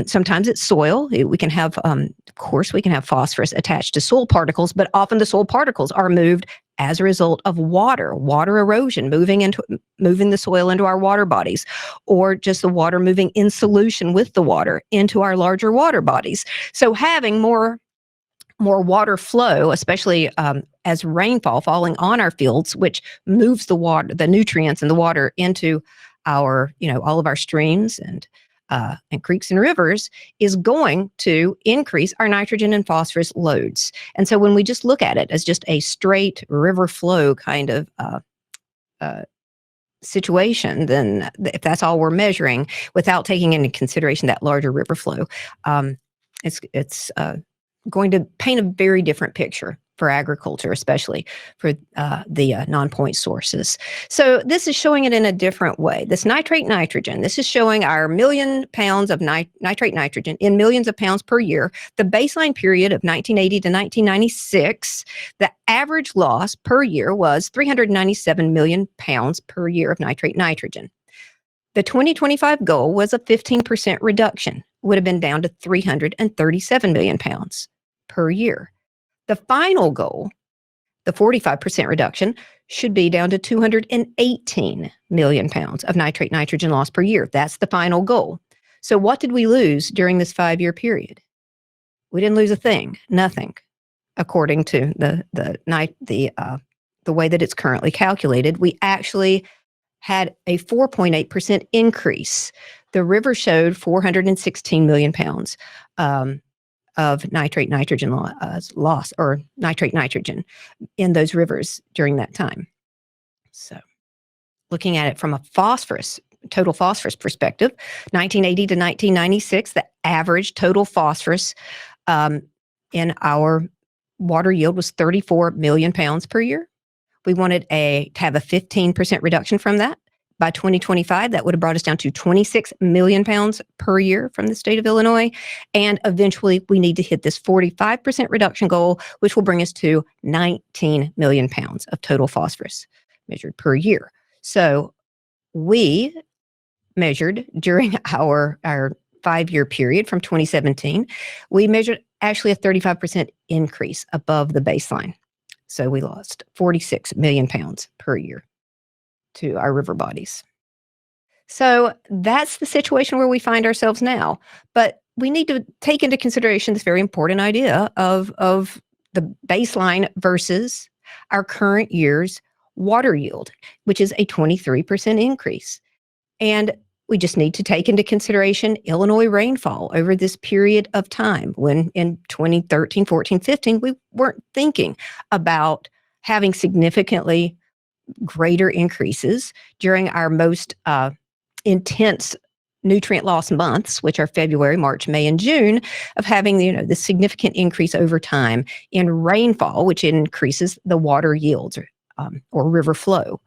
Sometimes it's soil. We can have, of course, we can have phosphorus attached to soil particles, but often the soil particles are moved as a result of water erosion, moving the soil into our water bodies, or just the water moving in solution with the water into our larger water bodies. So having more water flow, especially as rainfall falling on our fields, which moves the nutrients and the water into our, all of our streams and creeks and rivers, is going to increase our nitrogen and phosphorus loads. And so when we just look at it as just a straight river flow kind of situation, then if that's all we're measuring, without taking into consideration that larger river flow, it's going to paint a very different picture for agriculture, especially for the non-point sources. So this is showing it in a different way. This nitrate nitrogen, this is showing our million pounds of nitrate nitrogen in millions of pounds per year. The baseline period of 1980 to 1996, the average loss per year was 397 million pounds per year of nitrate nitrogen. The 2025 goal was a 15% reduction, would have been down to 337 million pounds per year. The final goal, the 45% reduction, should be down to 218 million pounds of nitrate nitrogen loss per year. That's the final goal. So what did we lose during this 5-year period? We didn't lose a thing, nothing, according to the way that it's currently calculated. We actually had a 4.8% increase. The river showed 416 million pounds of nitrate nitrogen loss, or nitrate nitrogen in those rivers during that time. So looking at it from a total phosphorus perspective, 1980 to 1996, the average total phosphorus in our water yield was 34 million pounds per year. We wanted to have a 15% reduction from that. By 2025, that would have brought us down to 26 million pounds per year from the state of Illinois. And eventually, we need to hit this 45% reduction goal, which will bring us to 19 million pounds of total phosphorus measured per year. So we measured during our 5-year period from 2017, we measured actually a 35% increase above the baseline. So we lost 46 million pounds per year to our river bodies. So that's the situation where we find ourselves now. But we need to take into consideration this very important idea of the baseline versus our current year's water yield, which is a 23% increase. And we just need to take into consideration Illinois rainfall over this period of time, when in 2013, 14, 15, we weren't thinking about having significantly greater increases during our most intense nutrient loss months, which are February, March, May, and June, of having the significant increase over time in rainfall, which increases the water yields or river flow.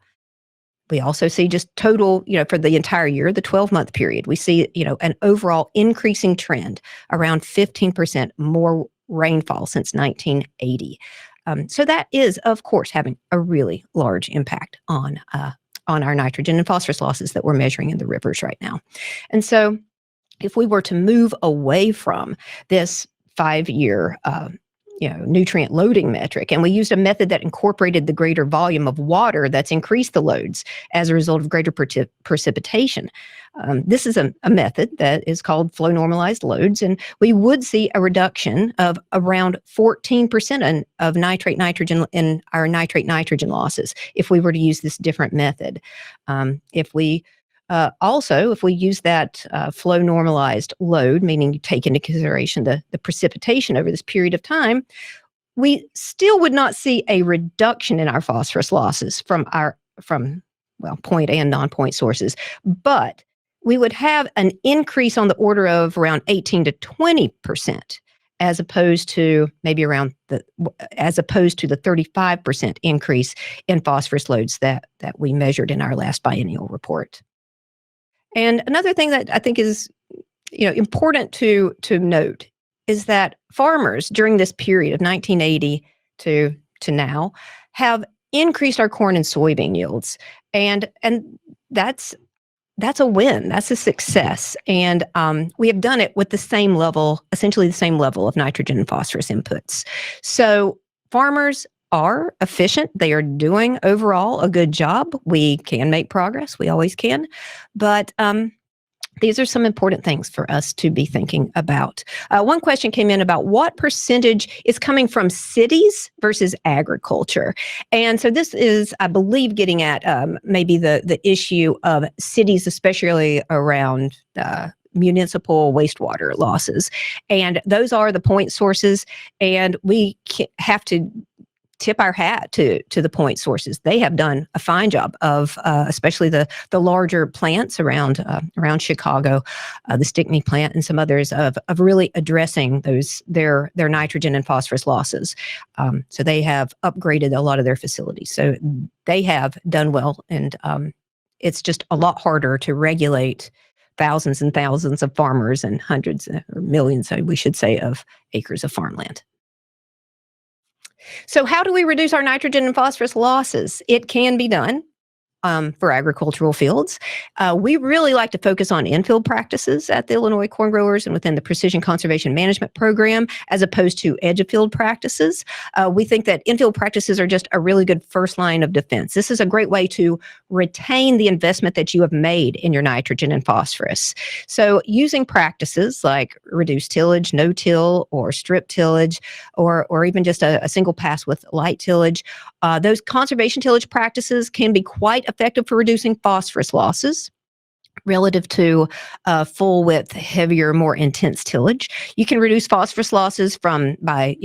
We also see just total, for the entire year, the 12-month period, we see, an overall increasing trend, around 15% more rainfall since 1980. So that is, of course, having a really large impact on our nitrogen and phosphorus losses that we're measuring in the rivers right now. And so if we were to move away from this 5-year nutrient loading metric, and we used a method that incorporated the greater volume of water that's increased the loads as a result of greater precipitation. This is a method that is called flow normalized loads, and we would see a reduction of around 14% of nitrate nitrogen in our nitrate nitrogen losses if we were to use this different method. If we use that flow normalized load, meaning you take into consideration the precipitation over this period of time, we still would not see a reduction in our phosphorus losses from point and non-point sources, but we would have an increase on the order of around 18 to 20%, as opposed to the 35% increase in phosphorus loads that we measured in our last biennial report. And another thing that I think is, important to note is that farmers during this period of 1980 to now have increased our corn and soybean yields. And that's a win. That's a success. And we have done it with the same level, essentially the same level of nitrogen and phosphorus inputs. So farmers are efficient. They are doing overall a good job. We can make progress. We always can. But these are some important things for us to be thinking about. One question came in about what percentage is coming from cities versus agriculture. And so this is, I believe, getting at maybe the issue of cities, especially around municipal wastewater losses. And those are the point sources. And we have to tip our hat to the point sources. They have done a fine job of, especially the larger plants around Chicago, the Stickney plant and some others, of really addressing their nitrogen and phosphorus losses. So they have upgraded a lot of their facilities. So they have done well, and it's just a lot harder to regulate thousands and thousands of farmers and hundreds or millions, we should say, of acres of farmland. So how do we reduce our nitrogen and phosphorus losses? It can be done for agricultural fields. We really like to focus on infield practices at the Illinois Corn Growers and within the Precision Conservation Management Program, as opposed to edge-of-field practices. We think that infield practices are just a really good first line of defense. This is a great way to retain the investment that you have made in your nitrogen and phosphorus. So using practices like reduced tillage, no-till, or strip tillage, or even just a single pass with light tillage, those conservation tillage practices can be quite effective for reducing phosphorus losses relative to full width, heavier, more intense tillage. You can reduce phosphorus losses by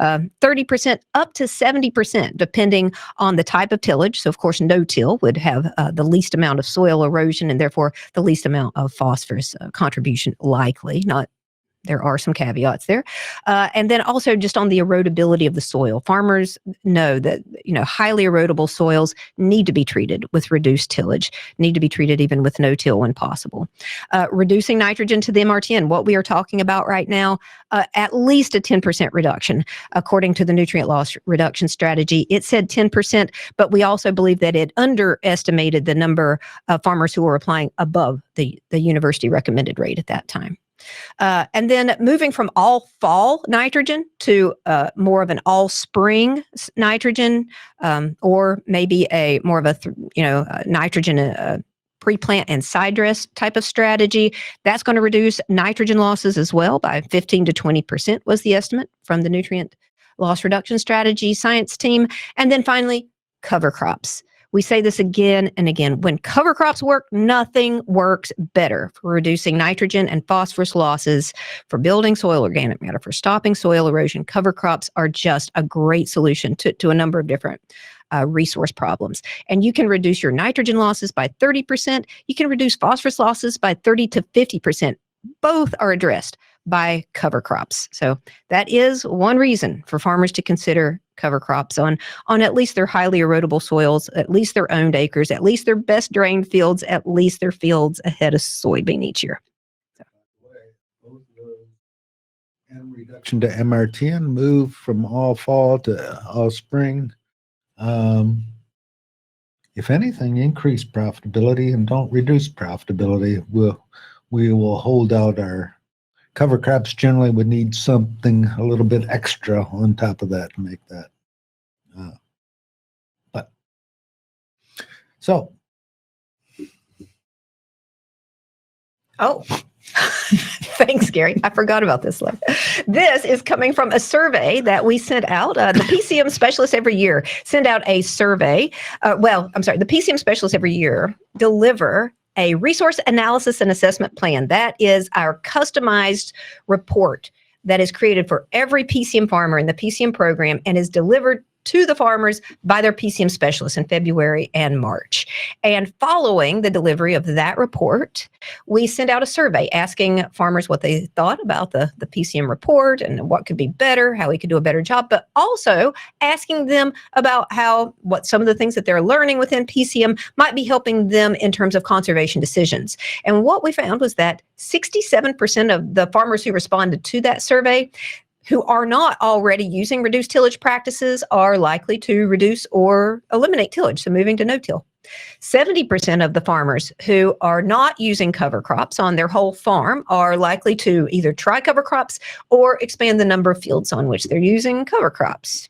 30% up to 70%, depending on the type of tillage. So of course, no-till would have the least amount of soil erosion and therefore the least amount of phosphorus contribution likely. There are some caveats there. And then also just on the erodibility of the soil. Farmers know that, highly erodible soils need to be treated with reduced tillage, need to be treated even with no-till when possible. Reducing nitrogen to the MRTN, what we are talking about right now, at least a 10% reduction. According to the nutrient loss reduction strategy, it said 10%, but we also believe that it underestimated the number of farmers who were applying above the university recommended rate at that time. And then moving from all fall nitrogen to more of an all spring nitrogen, or maybe a more of a nitrogen pre-plant and side dress type of strategy. That's going to reduce nitrogen losses as well by 15 to 20% was the estimate from the nutrient loss reduction strategy science team. And then finally, cover crops. We say this again and again. When cover crops work, nothing works better for reducing nitrogen and phosphorus losses, for building soil organic matter, for stopping soil erosion. Cover crops are just a great solution to a number of different resource problems. And you can reduce your nitrogen losses by 30%. You can reduce phosphorus losses by 30 to 50%. Both are addressed by cover crops. So that is one reason for farmers to consider cover crops on at least their highly erodible soils, at least their owned acres, at least their best drained fields, at least their fields ahead of soybean each year.
And reduction to MRTN, move from all fall to all spring. If anything, increase profitability and don't reduce profitability. We will hold out our cover crops. Generally would need something a little bit extra on top of that to make that.
Oh, thanks, Gary. I forgot about this one. This is coming from a survey that we sent out. The PCM specialists every year send out a survey. The PCM specialists every year deliver a resource analysis and assessment plan. That is our customized report that is created for every PCM farmer in the PCM program and is delivered to the farmers by their PCM specialists in February and March. And following the delivery of that report, we send out a survey asking farmers what they thought about the PCM report and what could be better, how we could do a better job, but also asking them about what some of the things that they're learning within PCM might be helping them in terms of conservation decisions. And what we found was that 67% of the farmers who responded to that survey who are not already using reduced tillage practices are likely to reduce or eliminate tillage, so moving to no-till. 70% of the farmers who are not using cover crops on their whole farm are likely to either try cover crops or expand the number of fields on which they're using cover crops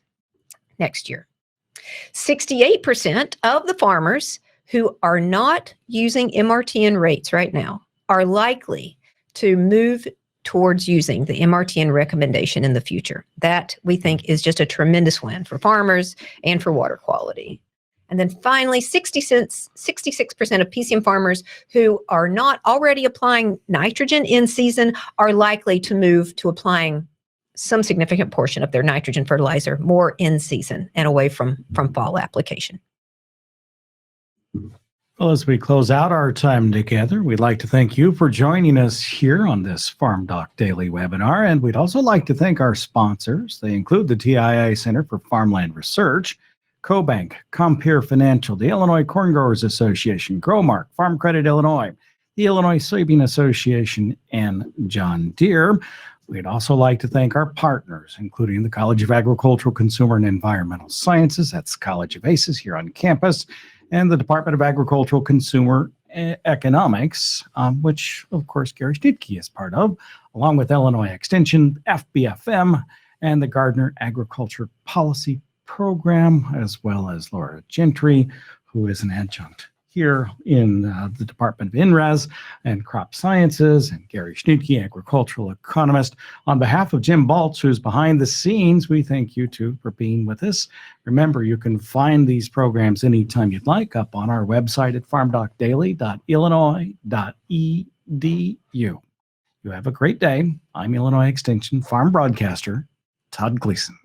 next year. 68% of the farmers who are not using MRTN rates right now are likely to move towards using the MRTN recommendation in the future. That, we think, is just a tremendous win for farmers and for water quality. And then finally, 66% of PCM farmers who are not already applying nitrogen in season are likely to move to applying some significant portion of their nitrogen fertilizer more in season and away from fall application.
Well, as we close out our time together, we'd like to thank you for joining us here on this FarmDoc Daily webinar. And we'd also like to thank our sponsors. They include the TIA Center for Farmland Research, CoBank, Compeer Financial, the Illinois Corn Growers Association, Growmark, Farm Credit Illinois, the Illinois Soybean Association, and John Deere. We'd also like to thank our partners, including the College of Agricultural, Consumer, and Environmental Sciences, that's College of ACES here on campus, and the Department of Agricultural, Consumer Economics, which, of course, Gary Schnitkey is part of, along with Illinois Extension, FBFM, and the Gardner Agriculture Policy Program, as well as Laura Gentry, who is an adjunct here in the Department of INRES and Crop Sciences, and Gary Schnitkey, agricultural economist. On behalf of Jim Baltz, who's behind the scenes, we thank you two for being with us. Remember, you can find these programs anytime you'd like up on our website at farmdocdaily.illinois.edu. You have a great day. I'm Illinois Extension Farm Broadcaster Todd Gleason.